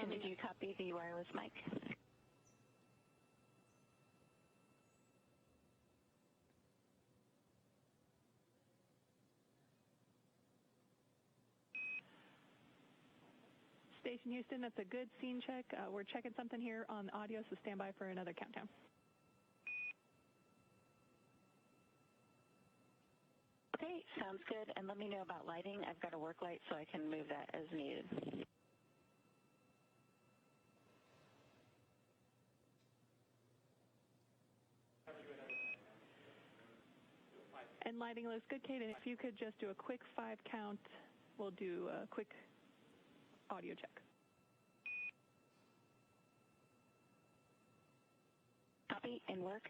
Station, did you copy the wireless mic? Station Houston, that's a good scene check. We're checking something here on the audio, so stand by for another countdown. Okay, sounds good. And let me know about lighting. I've got a work light, so I can move that as needed. And lighting looks good, Kate. And if you could just do a quick 5 count, we'll do a quick audio check. Copy and work.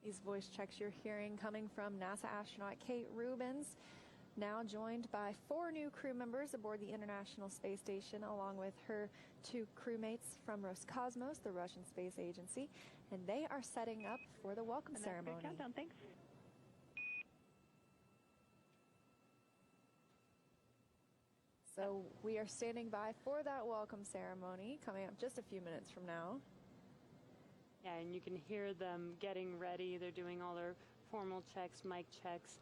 These voice checks you're hearing coming from NASA astronaut Kate Rubins, now joined by 4 new crew members aboard the International Space Station, along with her 2 crewmates from Roscosmos, the Russian space agency, and they are setting up for the welcome ceremony. Good countdown, thanks. So we are standing by for that welcome ceremony coming up just a few minutes from now. Yeah, and you can hear them getting ready. They're doing all their formal checks, mic checks,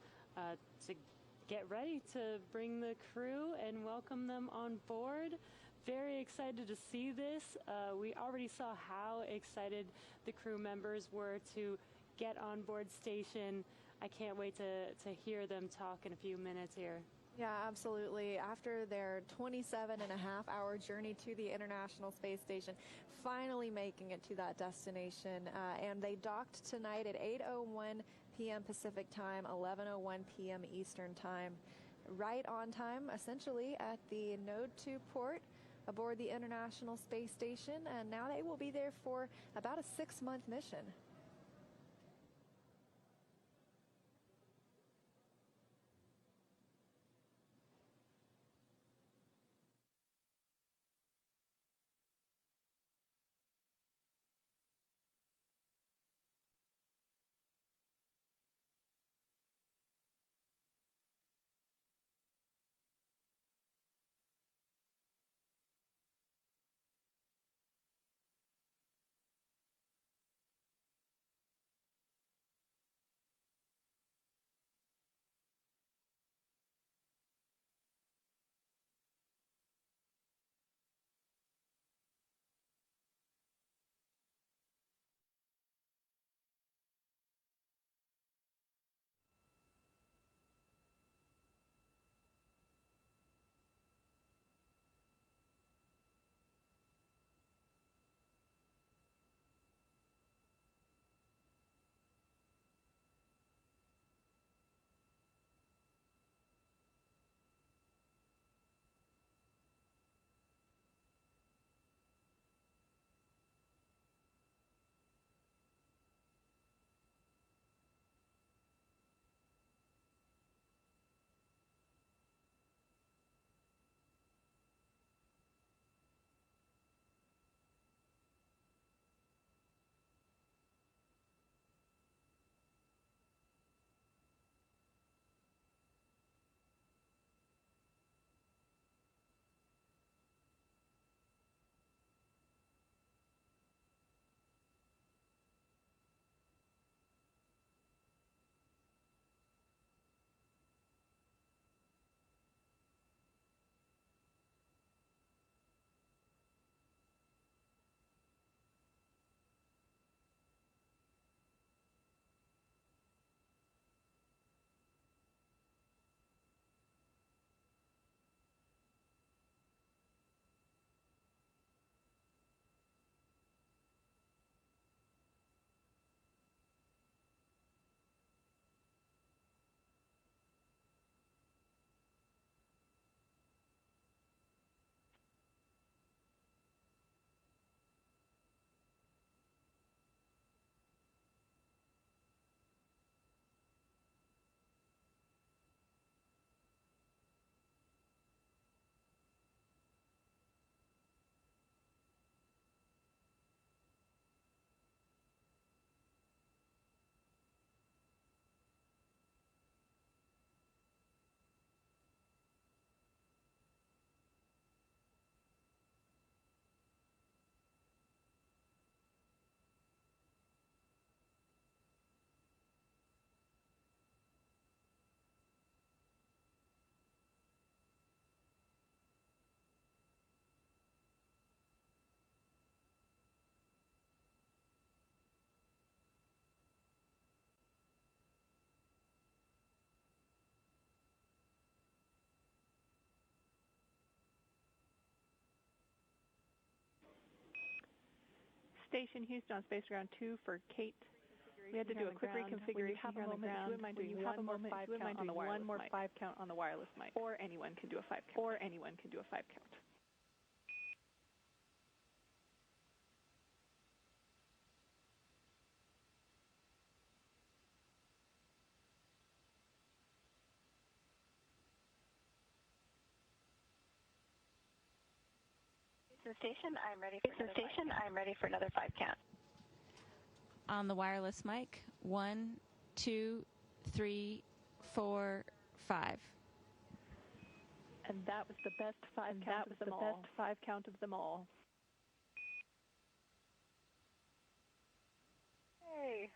to get ready to bring the crew and welcome them on board. Very excited to see this. We already saw how excited the crew members were to get on board station. I can't wait to hear them talk in a few minutes here. Yeah, absolutely. After their 27.5-hour journey to the International Space Station, finally making it to that destination, and they docked tonight at 8:01 p.m. Pacific time, 11:01 p.m. Eastern time, right on time, essentially, at the Node 2 port aboard the International Space Station, and now they will be there for about a 6-month mission. Station Houston on Space Ground 2 for Kate. We had to do a quick reconfiguration here on the ground. When you have a moment, if you wouldn't mind doing one more 5 count on the wireless mic. Or anyone can do a 5 count. Station, I'm ready for another 5 count. On the wireless mic, 1, 2, 3, 4, 5. And that was the best 5 count of them all. Hey.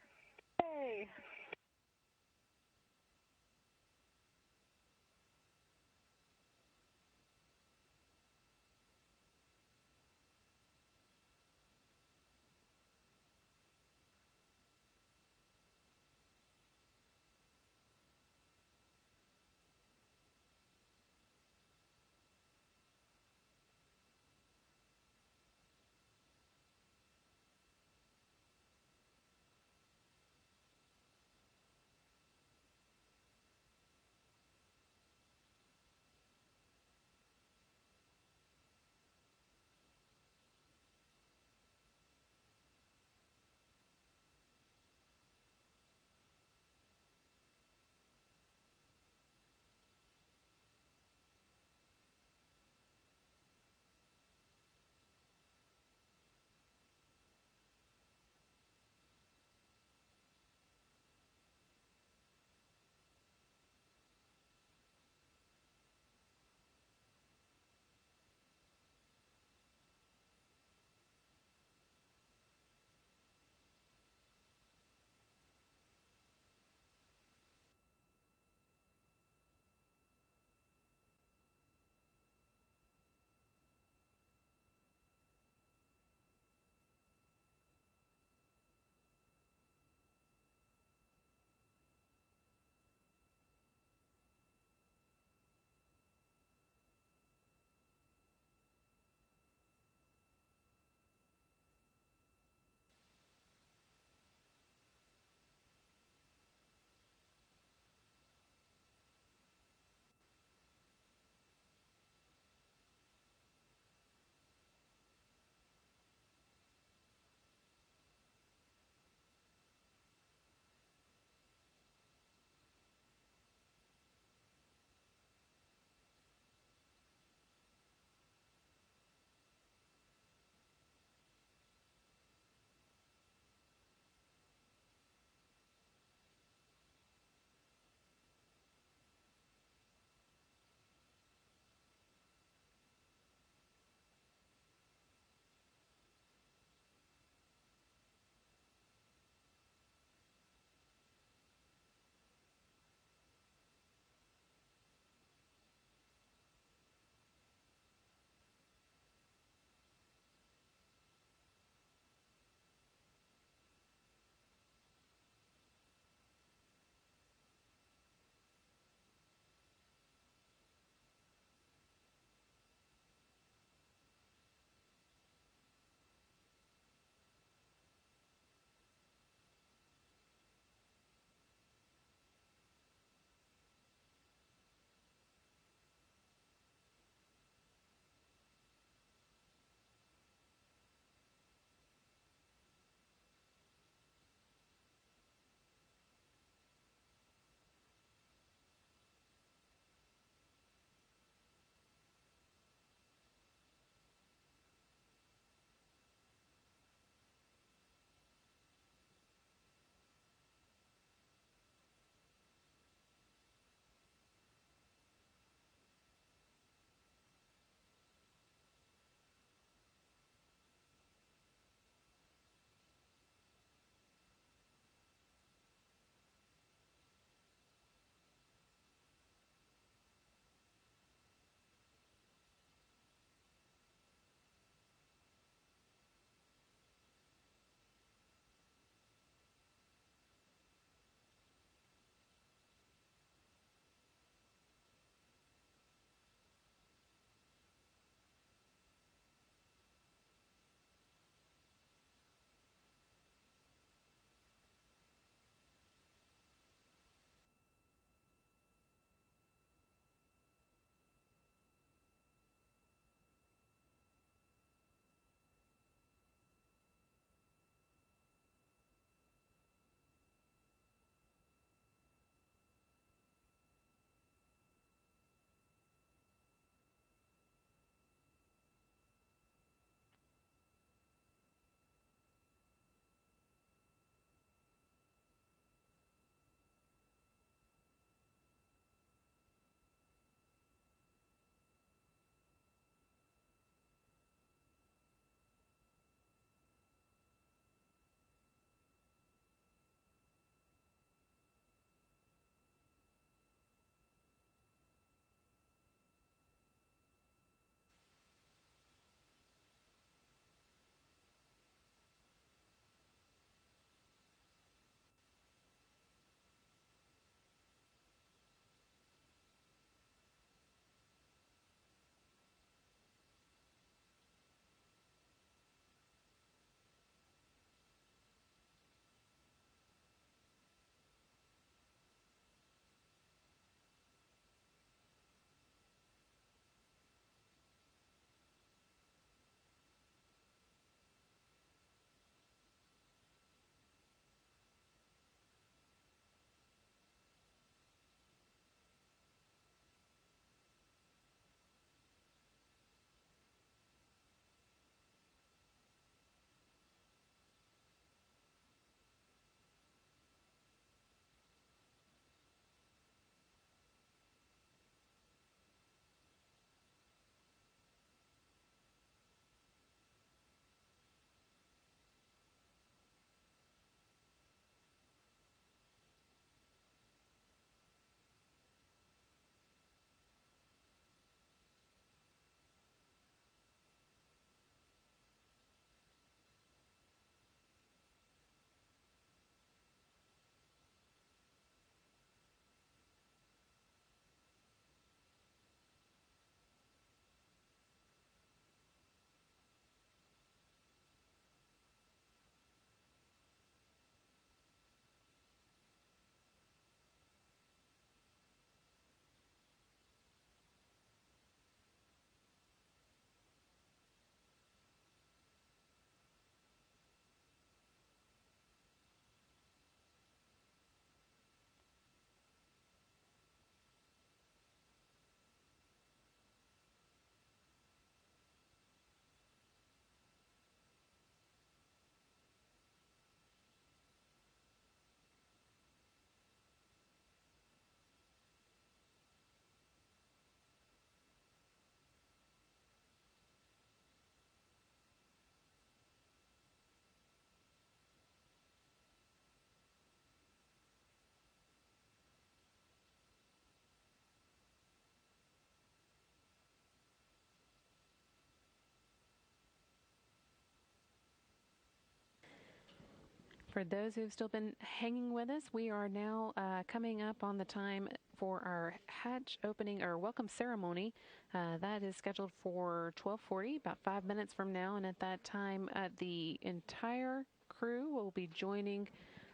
For those who've still been hanging with us, we are now coming up on the time for our hatch opening or welcome ceremony. That is scheduled for 12:40, about 5 minutes from now. And at that time, the entire crew will be joining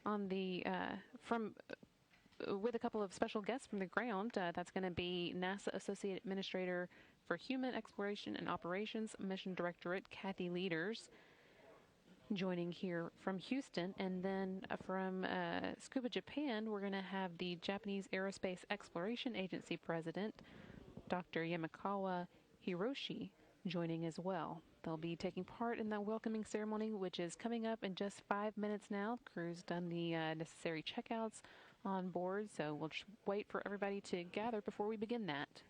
on the with a couple of special guests from the ground. That's going to be NASA Associate Administrator for Human Exploration and Operations Mission Directorate, Kathy Leaders, joining here from Houston. And then from Scuba Japan, we're going to have the Japanese Aerospace Exploration Agency President, Dr. Yamakawa Hiroshi, joining as well. They'll be taking part in the welcoming ceremony, which is coming up in just 5 minutes now. The crew's done the necessary checkouts on board, so we'll just wait for everybody to gather before we begin that.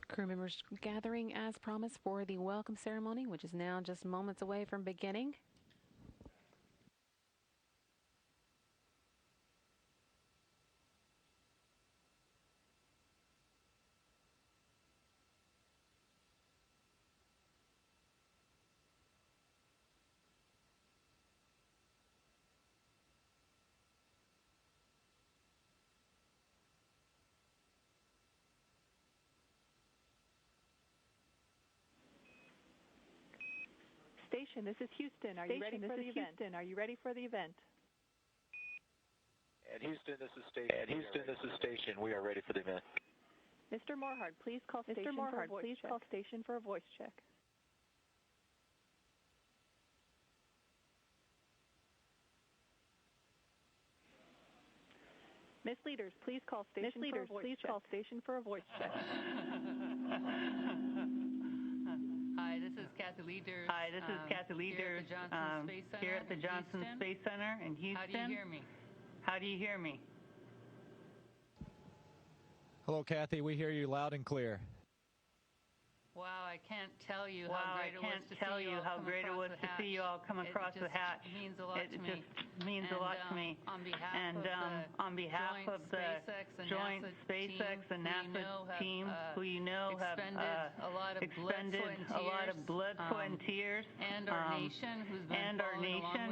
Crew members gathering as promised for the welcome ceremony, which is now just moments away from beginning. Station, this is Houston. Are you ready for the event? Houston, are you ready for the event? At Houston, this is Station. We are ready for the event. Mr. Morhard, please call station for a voice check. Miss Leaders, please call station for a voice check. Hi, this is Kathy Leaders. Here at the Johnson Space Center in Houston. How do you hear me? How do you hear me? Hello, Kathy. We hear you loud and clear. Wow, I can't tell you how great it was to see you all come across the hatch. It means a lot to me. Just means a lot to me. On behalf of the joint SpaceX and NASA team, who you know have expended a lot of blood, sweat, and tears, and our nation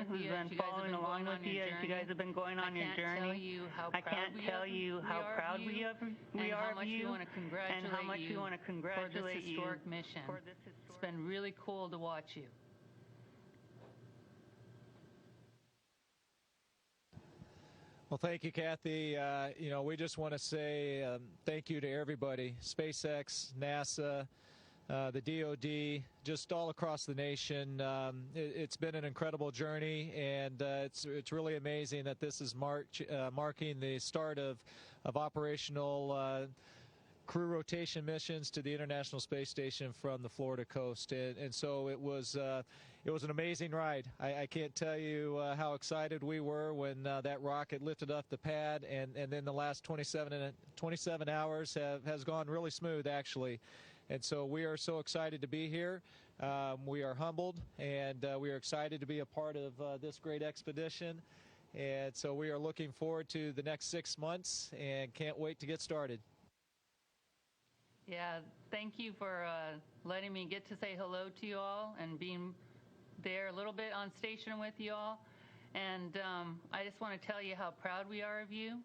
who's been following along with you as you guys have been going on your journey. I can't tell you how proud we are of you, and how much we want to congratulate you mission. It's been really cool to watch you. Well, thank you, Kathy. We just want to say thank you to everybody, SpaceX, NASA, the DoD, just all across the nation. It's been an incredible journey, and it's really amazing that this is marking the start of operational crew rotation missions to the International Space Station from the Florida coast, and so it was an amazing ride. I can't tell you how excited we were when that rocket lifted off the pad, and then the last 27 hours has gone really smooth, actually. And so we are so excited to be here. We are humbled, and we are excited to be a part of this great expedition. And so we are looking forward to the next 6 months and can't wait to get started. Yeah, thank you for letting me get to say hello to you all and being there a little bit on station with you all. And I just want to tell you how proud we are of you.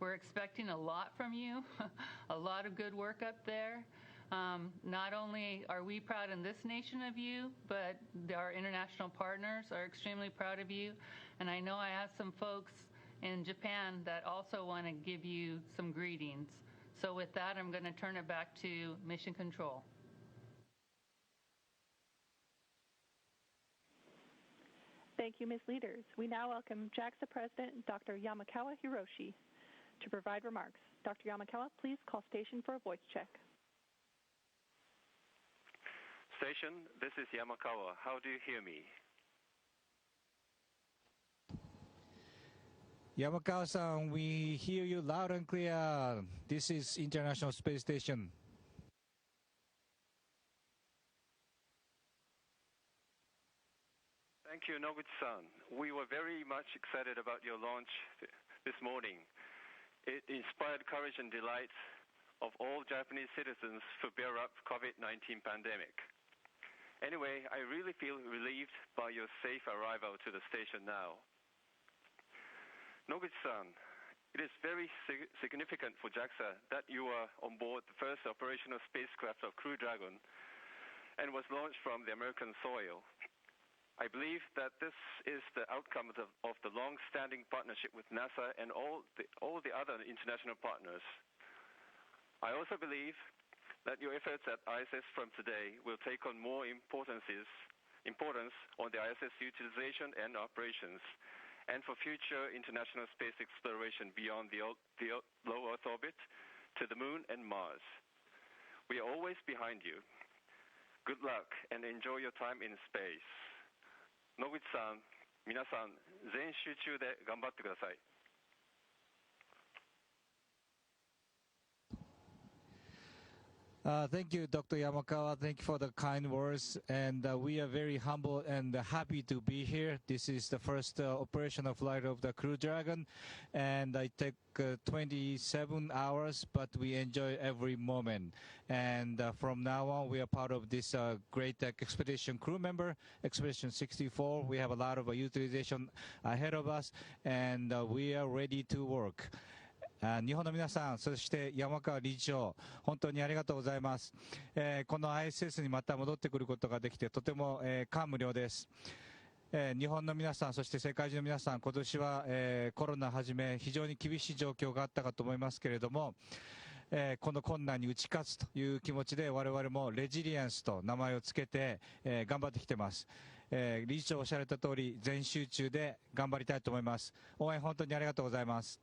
We're expecting a lot from you, a lot of good work up there. Not only are we proud in this nation of you, but our international partners are extremely proud of you. And I know I have some folks in Japan that also want to give you some greetings. So with that, I'm going to turn it back to Mission Control. Thank you, Ms. Leaders. We now welcome JAXA President Dr. Yamakawa Hiroshi to provide remarks. Dr. Yamakawa, please call station for a voice check. Station, this is Yamakawa. How do you hear me? Yamakawa-san, we hear you loud and clear. This is International Space Station. Thank you, Noguchi-san. We were very much excited about your launch this morning. It inspired courage and delight of all Japanese citizens to bear up COVID-19 pandemic. Anyway, I really feel relieved by your safe arrival to the station now. Noguchi-san, it is very significant for JAXA that you are on board the first operational spacecraft of Crew Dragon and was launched from the American soil. I believe that this is the outcome of the long-standing partnership with NASA and all the other international partners. I also believe that your efforts at ISS from today will take on more importance on the ISS utilization and operations, and for future international space exploration beyond the low Earth orbit to the Moon and Mars. We are always behind you. Good luck and enjoy your time in space. Noguchi-san, 皆さん全集中で頑張ってください。Thank you, Dr. Yamakawa. Thank you for the kind words. And we are very humble and happy to be here. This is the first operational flight of the Crew Dragon. And I take 27 hours, but we enjoy every moment. And from now on, we are part of this great expedition crew member, Expedition 64. We have a lot of utilization ahead of us, and we are ready to work. 日本の皆さん、そして山川理事長、本当にありがとうございます。この ISS にまた戻ってくることができてとても感無量です。日本の皆さん、そして世界中の皆さん、今年はコロナはじめ非常に厳しい状況があったかと思いますけれども、この困難に打ち勝つという気持ちで我々もレジリエンスと名前をつけて頑張ってきてます。理事長おっしゃられた通り全集中で頑張りたいと思います。応援本当にありがとうございます。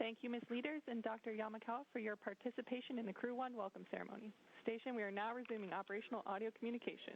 Thank you, Ms. Leaders and Dr. Yamakawa, for your participation in the Crew 1 welcome ceremony. Station, we are now resuming operational audio communication.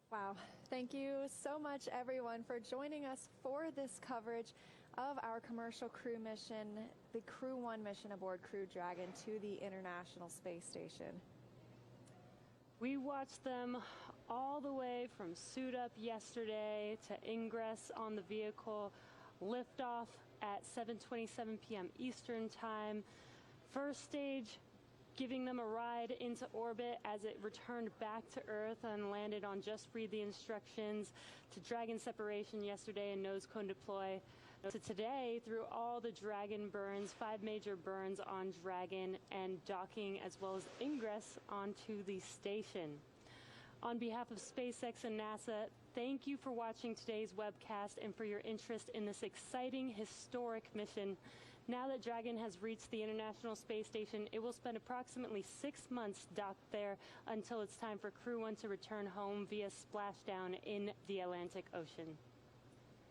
Wow. Thank you so much, everyone, for joining us for this coverage of our commercial crew mission, the Crew 1 mission aboard Crew Dragon to the International Space Station. We watched them all the way from suit up yesterday to ingress on the vehicle, liftoff at 7:27 p.m. Eastern Time. First stage, giving them a ride into orbit as it returned back to Earth and landed on Just Read the Instructions, to Dragon separation yesterday and nose cone deploy, to today through all the Dragon burns, 5 major burns on Dragon, and docking as well as ingress onto the station. On behalf of SpaceX and NASA, thank you for watching today's webcast and for your interest in this exciting, historic mission. Now that Dragon has reached the International Space Station, it will spend approximately 6 months docked there until it's time for Crew 1 to return home via splashdown in the Atlantic Ocean.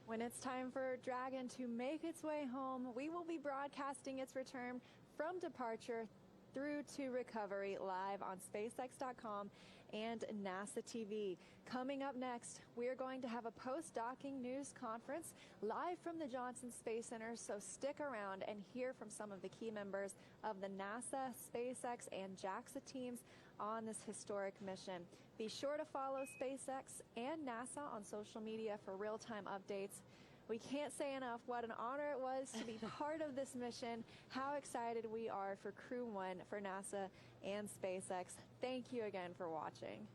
When it's time for Dragon to make its way home, we will be broadcasting its return from departure through to recovery live on SpaceX.com and NASA TV. Coming up next, we are going to have a post-docking news conference live from the Johnson Space Center, so stick around and hear from some of the key members of the NASA, SpaceX, and JAXA teams on this historic mission. Be sure to follow SpaceX and NASA on social media for real-time updates. We can't say enough what an honor it was to be part of this mission, how excited we are for Crew 1, for NASA and SpaceX. Thank you again for watching.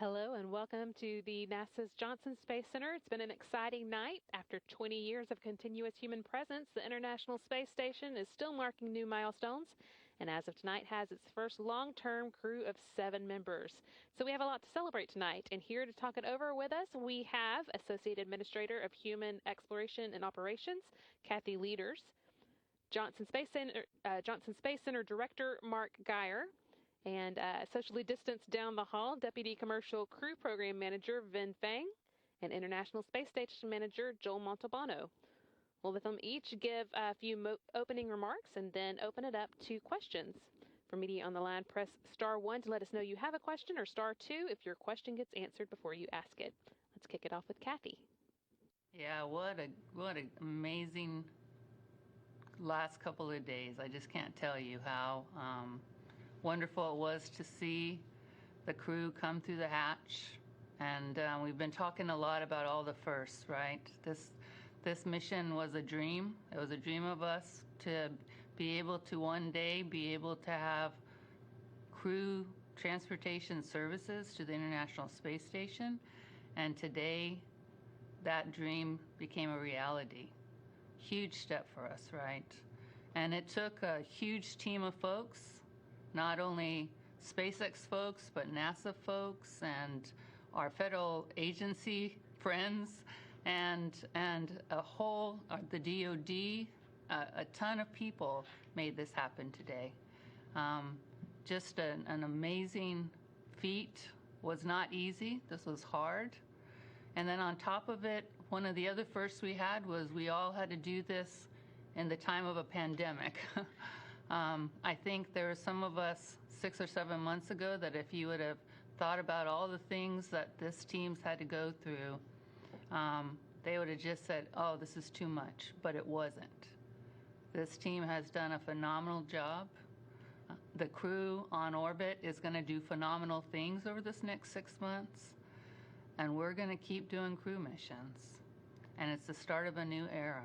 Hello and welcome to the NASA's Johnson Space Center. It's been an exciting night. After 20 years of continuous human presence, the International Space Station is still marking new milestones, and as of tonight has its first long-term crew of 7 members. So we have a lot to celebrate tonight, and here to talk it over with us, we have Associate Administrator of Human Exploration and Operations, Kathy Leaders, Johnson Space Center Director Mark Geyer, and socially distanced down the hall, Deputy Commercial Crew Program Manager Vin Fang, and International Space Station Manager Joel Montalbano. We'll let them each give a few opening remarks and then open it up to questions. For media on the line, press *1 to let us know you have a question, or *2 if your question gets answered before you ask it. Let's kick it off with Kathy. Yeah, what an amazing last couple of days. I just can't tell you how wonderful it was to see the crew come through the hatch. And we've been talking a lot about all the firsts, right? This mission was a dream. It was a dream of us to be able to one day be able to have crew transportation services to the International Space Station. And today, that dream became a reality. Huge step for us, right? And it took a huge team of folks, not only SpaceX folks, but NASA folks and our federal agency friends and the DOD. A ton of people made this happen today. Just an amazing feat. Was not easy. This was hard. And then on top of it, one of the other firsts we had was we all had to do this in the time of a pandemic. I think there were some of us 6 or 7 months ago that if you would have thought about all the things that this team's had to go through, they would have just said, oh, this is too much, but it wasn't. This team has done a phenomenal job. The crew on orbit is going to do phenomenal things over this next 6 months, and we're going to keep doing crew missions. And it's the start of a new era.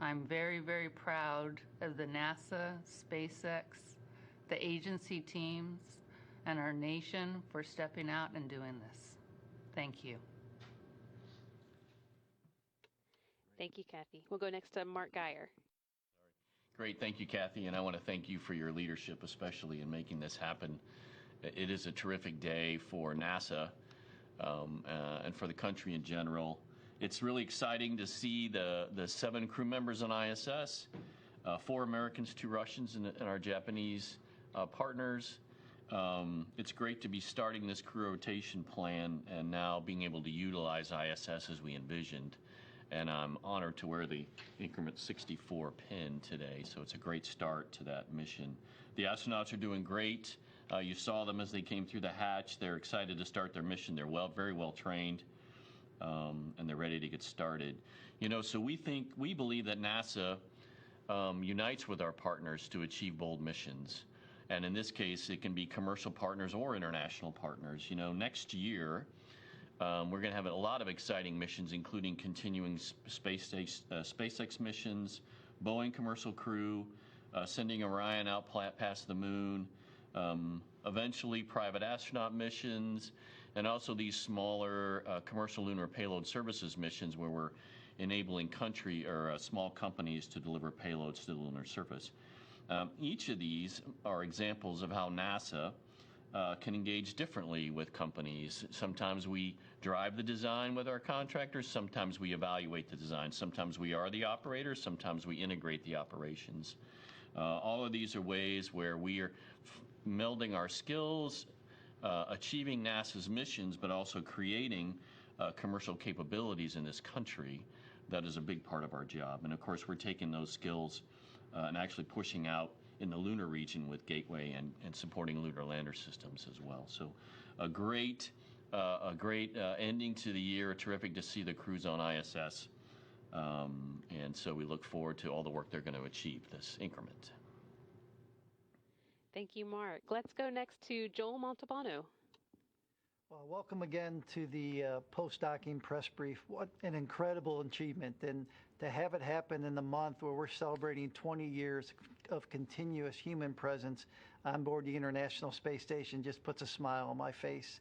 I'm very, very proud of the NASA, SpaceX, the agency teams, and our nation for stepping out and doing this. Thank you. Thank you, Kathy. We'll go next to Mark Geyer. Great. Thank you, Kathy. And I want to thank you for your leadership, especially in making this happen. It is a terrific day for NASA and for the country in general. It's really exciting to see the 7 crew members on ISS, 4 Americans, 2 Russians, and our Japanese partners. It's great to be starting this crew rotation plan and now being able to utilize ISS as we envisioned. And I'm honored to wear the Increment 64 pin today, so it's a great start to that mission. The astronauts are doing great. You saw them as they came through the hatch. They're excited to start their mission. They're very well trained. And they're ready to get started. You know, so we believe that NASA unites with our partners to achieve bold missions. And in this case, it can be commercial partners or international partners. You know, next year, we're going to have a lot of exciting missions, including continuing SpaceX missions, Boeing commercial crew, sending Orion out past the moon, eventually private astronaut missions, and also these smaller commercial lunar payload services missions where we're enabling small companies to deliver payloads to the lunar surface. Each of these are examples of how NASA can engage differently with companies. Sometimes we drive the design with our contractors, sometimes we evaluate the design, sometimes we are the operators, sometimes we integrate the operations. All of these are ways where we are melding our skills, achieving NASA's missions, but also creating commercial capabilities in this country. That is a big part of our job. And of course, we're taking those skills and actually pushing out in the lunar region with Gateway and supporting lunar lander systems as well. So a great ending to the year. Terrific to see the crews on ISS. And so we look forward to all the work they're going to achieve this increment. Thank you, Mark. Let's go next to Joel Montalbano. Well, welcome again to the post-docking press brief. What an incredible achievement. And to have it happen in the month where we're celebrating 20 years of continuous human presence on board the International Space Station just puts a smile on my face.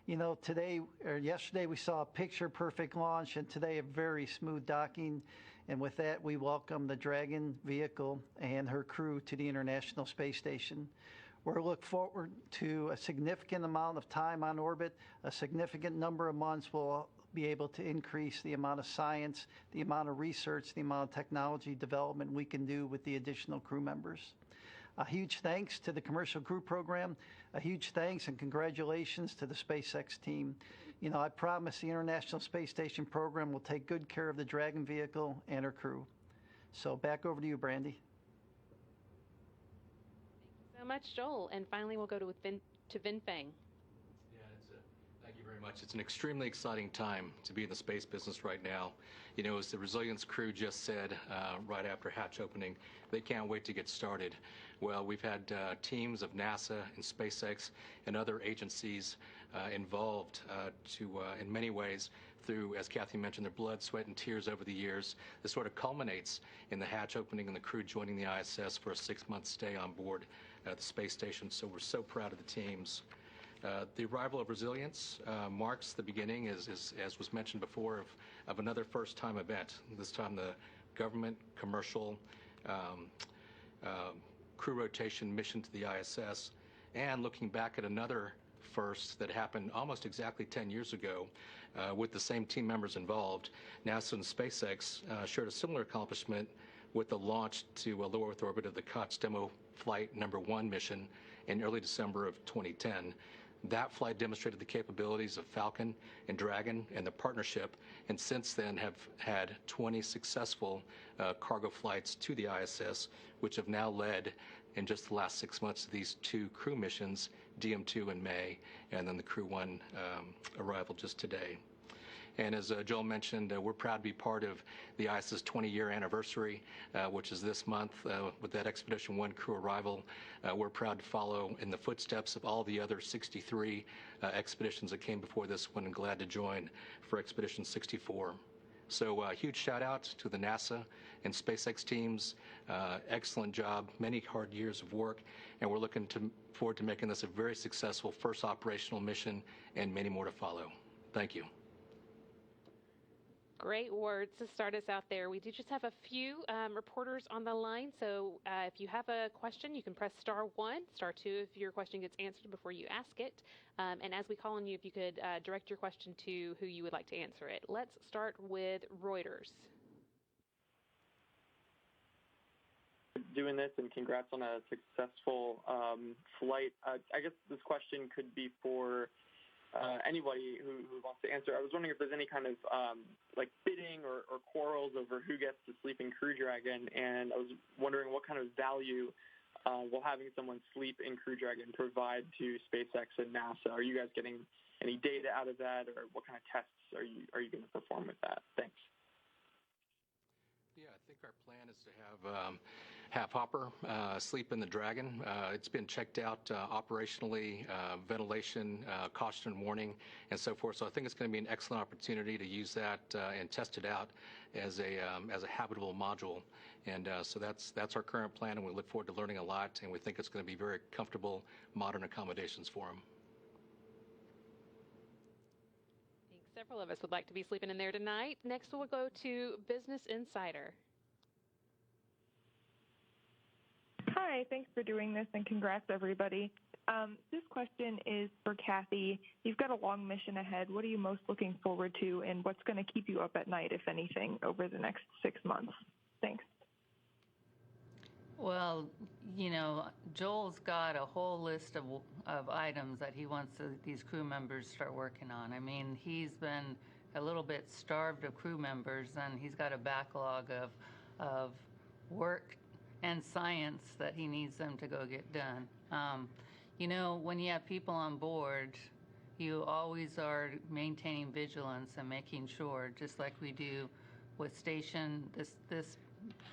You know, today or yesterday we saw a picture-perfect launch, and today a very smooth docking. And with that, we welcome the Dragon vehicle and her crew to the International Space Station. We're looking forward to a significant amount of time on orbit, a significant number of months. We'll be able to increase the amount of science, the amount of research, the amount of technology development we can do with the additional crew members. A huge thanks to the Commercial Crew Program. A huge thanks and congratulations to the SpaceX team. You know, I promise the International Space Station program will take good care of the Dragon vehicle and her crew. So back over to you, Brandy. Thank you so much, Joel. And finally, we'll go to Vin Feng. Thank you very much. It's an extremely exciting time to be in the space business right now. You know, as the Resilience crew just said right after hatch opening, they can't wait to get started. Well, we've had teams of NASA and SpaceX and other agencies involved in many ways through, as Kathy mentioned, their blood, sweat, and tears over the years. This sort of culminates in the hatch opening and the crew joining the ISS for a 6-month stay on board the space station. So we're so proud of the teams. The arrival of Resilience marks the beginning, as was mentioned before, of another first-time event. This time the government commercial crew rotation mission to the ISS, and looking back at another first that happened almost exactly 10 years ago with the same team members involved. NASA and SpaceX shared a similar accomplishment with the launch to a low Earth orbit of the COTS Demo Flight number 1 mission in early December of 2010. That flight demonstrated the capabilities of Falcon and Dragon and the partnership, and since then have had 20 successful cargo flights to the ISS, which have now led in just the last 6 months to these 2 crew missions, DM2 in May, and then the Crew 1 arrival just today. And as Joel mentioned, we're proud to be part of the ISS 20-year anniversary, which is this month with that Expedition 1 crew arrival. We're proud to follow in the footsteps of all the other 63 expeditions that came before this one, and glad to join for Expedition 64. So huge shout out to the NASA and SpaceX teams. Excellent job, many hard years of work, and we're looking forward to making this a very successful first operational mission and many more to follow. Thank you. Great words to start us out there. We do just have a few reporters on the line, so if you have a question, you can press *1, *2 if your question gets answered before you ask it. And as we call on you, if you could direct your question to who you would like to answer it. Let's start with Reuters. Doing this, and congrats on a successful flight. I guess this question could be for anybody who wants to answer. I was wondering if there's any kind of like bidding or quarrels over who gets to sleep in Crew Dragon, and I was wondering what kind of value will having someone sleep in Crew Dragon provide to SpaceX and NASA. Are you guys getting any data out of that, or what kind of tests are you going to perform with that? Thanks. Yeah, I think our plan is to have Hopper sleep in the Dragon. It's been checked out operationally, ventilation, caution and warning, and so forth. So I think it's going to be an excellent opportunity to use that and test it out as a habitable module. And so that's our current plan, and we look forward to learning a lot. And we think it's going to be very comfortable, modern accommodations for them. Several of us would like to be sleeping in there tonight. Next, we'll go to Business Insider. Hi, thanks for doing this, and congrats, everybody. This question is for Kathy. You've got a long mission ahead. What are you most looking forward to, and what's going to keep you up at night, if anything, over the next 6 months? Thanks. Well, you know, Joel's got a whole list of items that he wants these crew members to start working on. I mean, he's been a little bit starved of crew members, and he's got a backlog of work and science that he needs them to go get done. You know, when you have people on board, you always are maintaining vigilance and making sure, just like we do with Station, this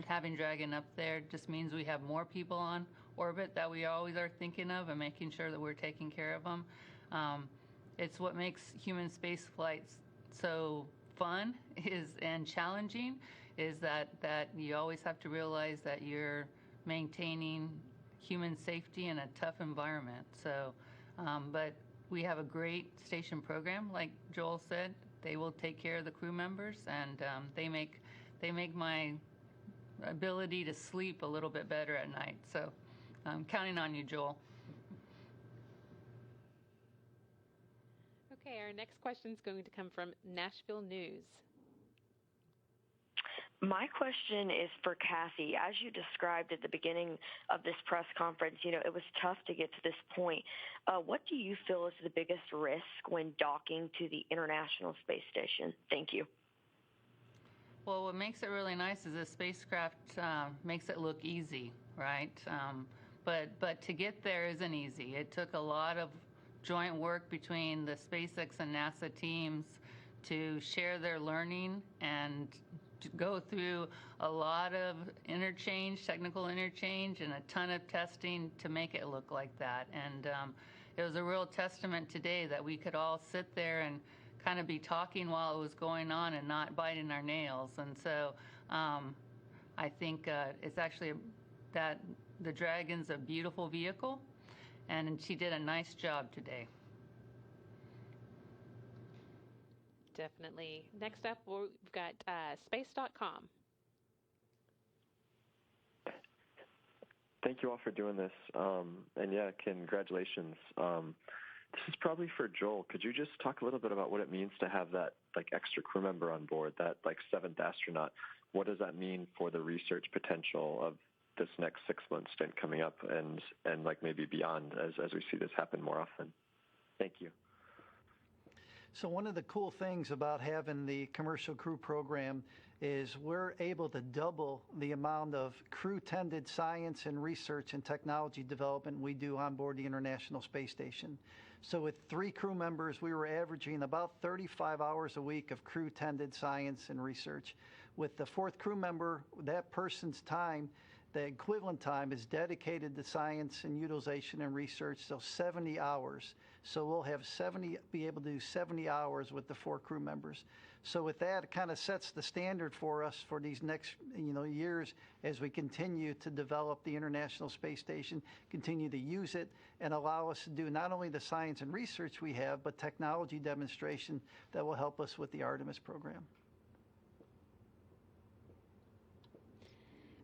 having Dragon up there just means we have more people on orbit that we always are thinking of and making sure that we're taking care of them. It's what makes human space flights so fun and challenging is that you always have to realize that you're maintaining human safety in a tough environment. So, but we have a great station program, like Joel said. They will take care of the crew members, and they make my ability to sleep a little bit better at night. So I'm counting on you, Joel. Okay, our next question is going to come from Nashville News. My question is for Kathy. As you described at the beginning of this press conference, it was tough to get to this point. What do you feel is the biggest risk when docking to the International Space Station? Thank you. Well, what makes it really nice is the spacecraft makes it look easy, right? But to get there isn't easy. It took a lot of joint work between the SpaceX and NASA teams to share their learning and to go through a lot of technical interchange, and a ton of testing to make it look like that. And it was a real testament today that we could all sit there and kind of be talking while it was going on and not biting our nails. And so I think it's actually that the Dragon's a beautiful vehicle, and she did a nice job today. Definitely. Next up, we've got space.com. Thank you all for doing this. And yeah, congratulations. This is probably for Joel. Could you just talk a little bit about what it means to have that extra crew member on board, that seventh astronaut? What does that mean for the research potential of this next 6-month stint coming up, and maybe beyond as we see this happen more often? Thank you. So one of the cool things about having the commercial crew program is we're able to double the amount of crew-tended science and research and technology development we do on board the International Space Station. So with 3 crew members, we were averaging about 35 hours a week of crew-tended science and research. With the 4th crew member, that person's time, the equivalent time, is dedicated to science and utilization and research, so 70 hours. So we'll have be able to do 70 hours with the 4 crew members. So with that, it kind of sets the standard for us for these next years as we continue to develop the International Space Station, continue to use it, and allow us to do not only the science and research we have, but technology demonstration that will help us with the Artemis program.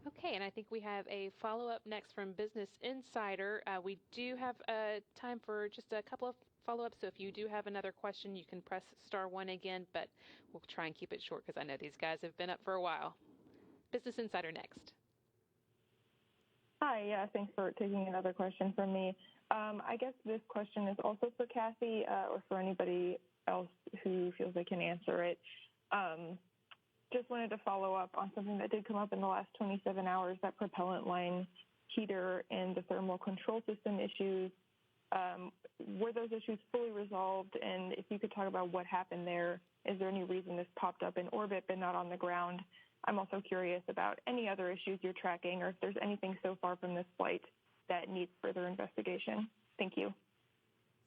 Okay, and I think we have a follow-up next from Business Insider. We do have time for just a couple of follow-ups, so if you do have another question, you can press *1 again, but we'll try and keep it short because I know these guys have been up for a while. Business Insider next. Hi, yeah, thanks for taking another question from me. I guess this question is also for Kathy or for anybody else who feels they can answer it. Just wanted to follow up on something that did come up in the last 27 hours, that propellant line heater and the thermal control system issues. Were those issues fully resolved? And if you could talk about what happened there, is there any reason this popped up in orbit but not on the ground? I'm also curious about any other issues you're tracking, or if there's anything so far from this flight that needs further investigation. Thank you.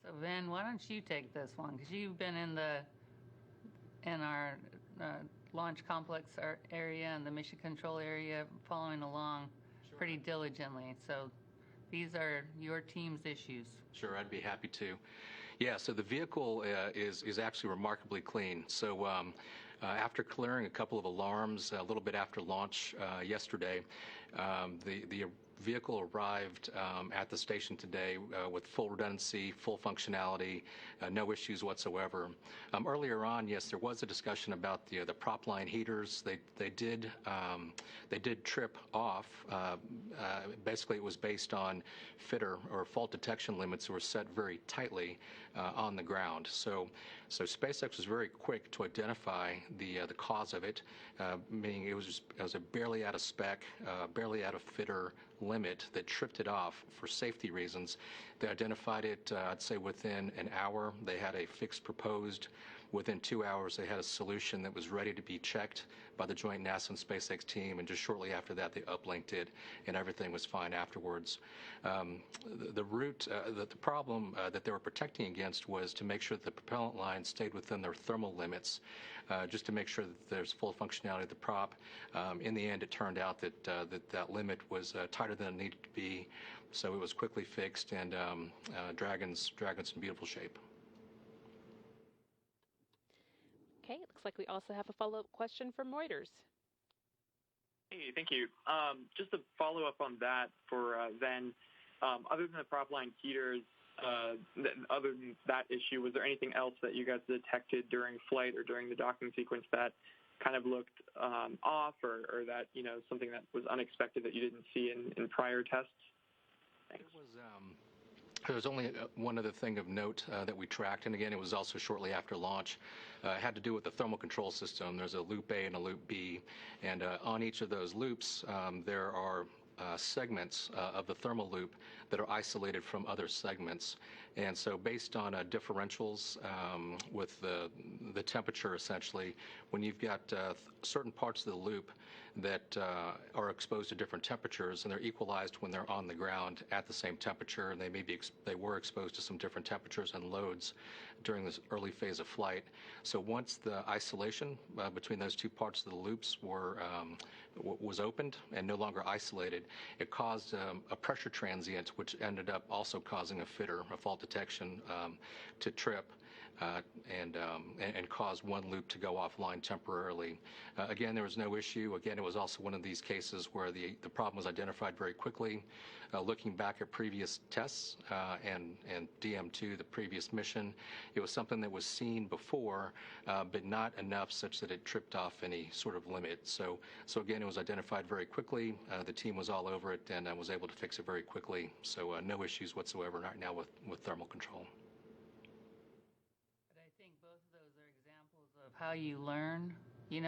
So, Vin, why don't you take this one? Because you've been in our launch complex area and the mission control area following along pretty diligently. So these are your team's issues. Sure, I'd be happy to. Yeah, so the vehicle is actually remarkably clean. So after clearing a couple of alarms a little bit after launch yesterday, the vehicle arrived at the station today with full redundancy, full functionality, no issues whatsoever. Earlier on, yes, there was a discussion about the prop line heaters. They did trip off. Basically, it was based on fitter or fault detection limits that were set very tightly on the ground. So SpaceX was very quick to identify the cause of it, meaning it was a barely out of spec, barely out of fitter limit that tripped it off for safety reasons. They identified it, I'd say, within an hour. They had a fix proposed. Within 2 hours, they had a solution that was ready to be checked by the joint NASA and SpaceX team, and just shortly after that, they uplinked it, and everything was fine afterwards. The problem that they were protecting against was to make sure that the propellant line stayed within their thermal limits, just to make sure that there's full functionality of the prop. In the end, it turned out that that limit was tighter than it needed to be, so it was quickly fixed, and Dragon's in beautiful shape. Okay, it looks like we also have a follow-up question from Reuters. Hey, thank you. Just to follow up on that for Zen, other than the propline heaters, other than that issue, was there anything else that you guys detected during flight or during the docking sequence that kind of looked off or that, something that was unexpected that you didn't see in prior tests? Thanks. There was only one other thing of note that we tracked, and again, it was also shortly after launch. It had to do with the thermal control system. There's a loop A and a loop B, and on each of those loops, there are segments of the thermal loop that are isolated from other segments. And so based on differentials with the temperature, essentially, when you've got certain parts of the loop that are exposed to different temperatures, and they're equalized when they're on the ground at the same temperature, and they were exposed to some different temperatures and loads during this early phase of flight. So once the isolation between those two parts of the loops was opened and no longer isolated, it caused a pressure transient, which ended up also causing a FITR, a fault detection, to trip. And cause one loop to go offline temporarily. Again, there was no issue. Again, it was also one of these cases where the problem was identified very quickly. Looking back at previous tests and DM2, the previous mission, it was something that was seen before, but not enough such that it tripped off any sort of limit. So again, it was identified very quickly. The team was all over it and was able to fix it very quickly. So no issues whatsoever right now with thermal control. How you learn, you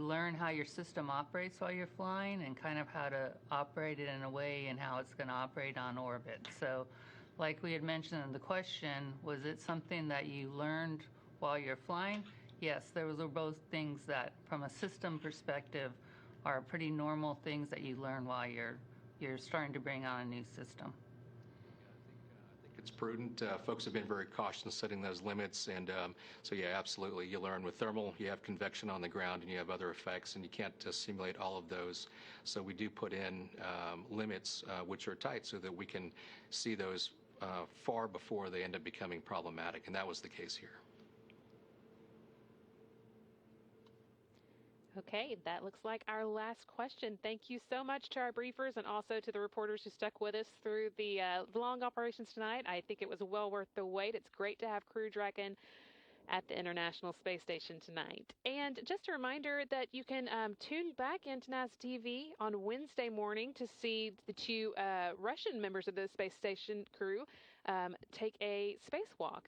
learn how your system operates while you're flying and kind of how to operate it in a way and how it's going to operate on orbit. So like we had mentioned in the question, was it something that you learned while you're flying? Yes, those were both things that from a system perspective are pretty normal things that you learn while you're starting to bring on a new system. It's prudent. Folks have been very cautious in setting those limits, and so yeah, absolutely. You learn with thermal, you have convection on the ground, and you have other effects, and you can't simulate all of those. So we do put in limits which are tight so that we can see those far before they end up becoming problematic, and that was the case here. Okay, that looks like our last question. Thank you so much to our briefers and also to the reporters who stuck with us through the long operations tonight. I think it was well worth the wait. It's great to have Crew Dragon at the International Space Station tonight. And just a reminder that you can tune back into NASA TV on Wednesday morning to see the two Russian members of the space station crew take a spacewalk.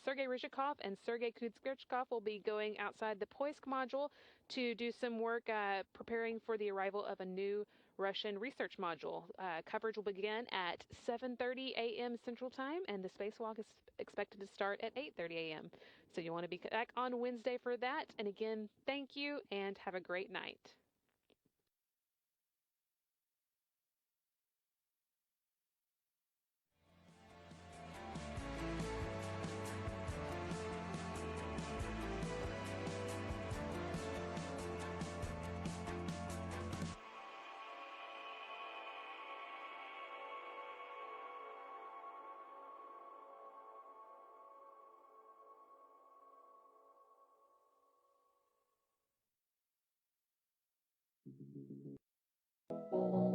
Sergei Ryzhikov and Sergei Kuznetsov will be going outside the Poisk module to do some work preparing for the arrival of a new Russian research module. Coverage will begin at 7:30 a.m. Central Time, and the spacewalk is expected to start at 8:30 a.m. So you want to be back on Wednesday for that. And again, thank you and have a great night. Oh.